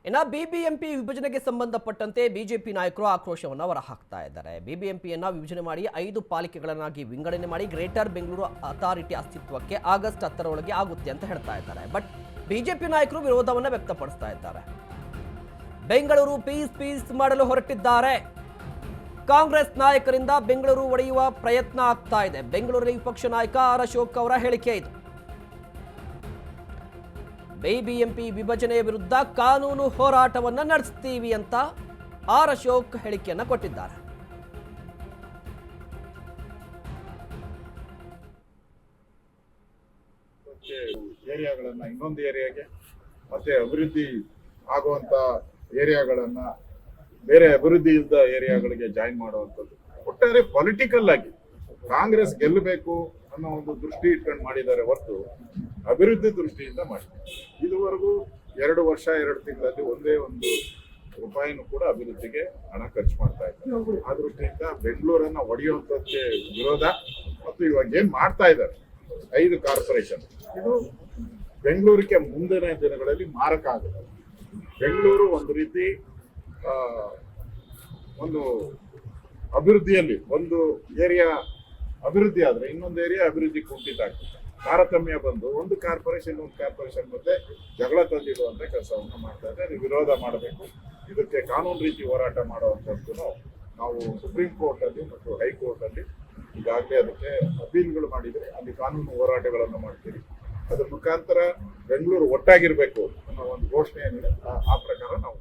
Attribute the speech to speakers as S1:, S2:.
S1: ಇನ್ನು ಬಿಬಿಎಂಪಿ ವಿಭಜನೆಗೆ ಸಂಬಂಧಪಟ್ಟಂತೆ ಬಿಜೆಪಿ ನಾಯಕರು ಆಕ್ರೋಶವನ್ನು ಹೊರಹಾಕ್ತಾ ಇದ್ದಾರೆ. ಬಿಬಿಎಂಪಿಯನ್ನು ವಿಭಜನೆ ಮಾಡಿ 5 ಪಾಲಿಕೆಗಳನ್ನಾಗಿ ವಿಂಗಡಣೆ ಮಾಡಿ ಗ್ರೇಟರ್ ಬೆಂಗಳೂರು ಅಥಾರಿಟಿ ಅಸ್ತಿತ್ವಕ್ಕೆ ಆಗಸ್ಟ್ 10 ರೊಳಗೆ ಆಗುತ್ತೆ ಅಂತ ಹೇಳ್ತಾ ಇದ್ದಾರೆ. ಬಟ್ ಬಿಜೆಪಿ ನಾಯಕರು ವಿರೋಧವನ್ನು ವ್ಯಕ್ತಪಡಿಸ್ತಾ ಇದ್ದಾರೆ. ಬೆಂಗಳೂರು ಪೀಸ್ ಮಾಡಲು ಹೊರಟಿದ್ದಾರೆ. ಕಾಂಗ್ರೆಸ್ ನಾಯಕರಿಂದ ಬೆಂಗಳೂರು ಒಡೆಯುವ ಪ್ರಯತ್ನ ಆಗ್ತಾ ಇದೆ. ಬೆಂಗಳೂರಲ್ಲಿ ವಿಪಕ್ಷ ನಾಯಕ ಆರ್ ಅಶೋಕ್ ಅವರ ಹೇಳಿಕೆ ಇದು. ಬಿಬಿಎಂಪಿ ವಿಭಜನೆಯ ವಿರುದ್ಧ ಕಾನೂನು ಹೋರಾಟವನ್ನ ನಡೆಸ್ತೀವಿ ಅಂತ ಆರ್ ಅಶೋಕ್ ಹೇಳಿಕೆಯನ್ನ ಕೊಟ್ಟಿದ್ದಾರೆ.
S2: ಏರಿಯಾಗಳನ್ನ ಇನ್ನೊಂದು ಏರಿಯಾಗೆ ಮತ್ತೆ ಅಭಿವೃದ್ಧಿ ಆಗುವಂತ ಏರಿಯಾಗಳನ್ನ ಬೇರೆ ಅಭಿವೃದ್ಧಿ ಇಲ್ಲದ ಏರಿಯಾಗಳಿಗೆ ಜಾಯಿನ್ ಮಾಡುವಂಥದ್ದು. ಒಟ್ಟಾರೆ ಪೊಲಿಟಿಕಲ್ ಆಗಿ ಕಾಂಗ್ರೆಸ್ ಗೆಲ್ಲಬೇಕು ಅನ್ನೋ ಒಂದು ದೃಷ್ಟಿ ಇಟ್ಕೊಂಡು ಮಾಡಿದ್ದಾರೆ ಹೊರತು ಅಭಿವೃದ್ಧಿ ದೃಷ್ಟಿಯಿಂದ ಮಾಡಿದ್ದಾರೆ. ಇದುವರೆಗೂ 2 ವರ್ಷ 2 ತಿಂಗಳಲ್ಲಿ ಒಂದೇ ಒಂದು ರೂಪಾಯಿನೂ ಕೂಡ ಅಭಿವೃದ್ಧಿಗೆ ಹಣ ಖರ್ಚು ಮಾಡ್ತಾ ಇದ್ದಾರೆ. ಆ ದೃಷ್ಟಿಯಿಂದ ಬೆಂಗಳೂರನ್ನ ಒಡೆಯುವಂಥದ್ದಕ್ಕೆ ವಿರೋಧ. ಮತ್ತು ಇವಾಗ ಏನ್ ಮಾಡ್ತಾ ಇದ್ದಾರೆ 5 ಕಾರ್ಪೊರೇಷನ್, ಇದು ಬೆಂಗಳೂರಿಗೆ ಮುಂದಿನ ದಿನಗಳಲ್ಲಿ ಮಾರಕ ಆಗುತ್ತೆ. ಬೆಂಗಳೂರು ಒಂದು ರೀತಿ ಒಂದು ಅಭಿವೃದ್ಧಿಯಲ್ಲಿ ಒಂದು ಏರಿಯಾ ಅಭಿವೃದ್ಧಿ ಆದ್ರೆ ಇನ್ನೊಂದು ಏರಿಯಾ ಅಭಿವೃದ್ಧಿ ಕುಂಠಿತ ಆಗ್ತದೆ. ತಾರತಮ್ಯ ಬಂದು ಒಂದು ಕಾರ್ಪೊರೇಷನ್ ಮತ್ತೆ ಜಗಳ ತಂದಿಡುವಂತ ಕೆಲಸವನ್ನು ಮಾಡ್ತಾ ಇದ್ದಾರೆ. ವಿರೋಧ ಮಾಡಬೇಕು. ಇದಕ್ಕೆ ಕಾನೂನು ರೀತಿ ಹೋರಾಟ ಮಾಡುವಂಥದ್ದು ನಾವು ಸುಪ್ರೀಂ ಕೋರ್ಟ್ ಅಲ್ಲಿ ಮತ್ತು ಹೈಕೋರ್ಟ್ ಅಲ್ಲಿ ಈಗಾಗಲೇ ಅದಕ್ಕೆ ಅಪೀಲ್ಗಳು ಮಾಡಿದರೆ ಅಲ್ಲಿ ಕಾನೂನು ಹೋರಾಟಗಳನ್ನು ಮಾಡ್ತೀವಿ. ಅದ್ರ ಮುಖಾಂತರ ಬೆಂಗಳೂರು ಒಟ್ಟಾಗಿರ್ಬೇಕು ಅನ್ನೋ ಒಂದು ಘೋಷಣೆ ಏನಿದೆ ಆ ಪ್ರಕಾರ ನಾವು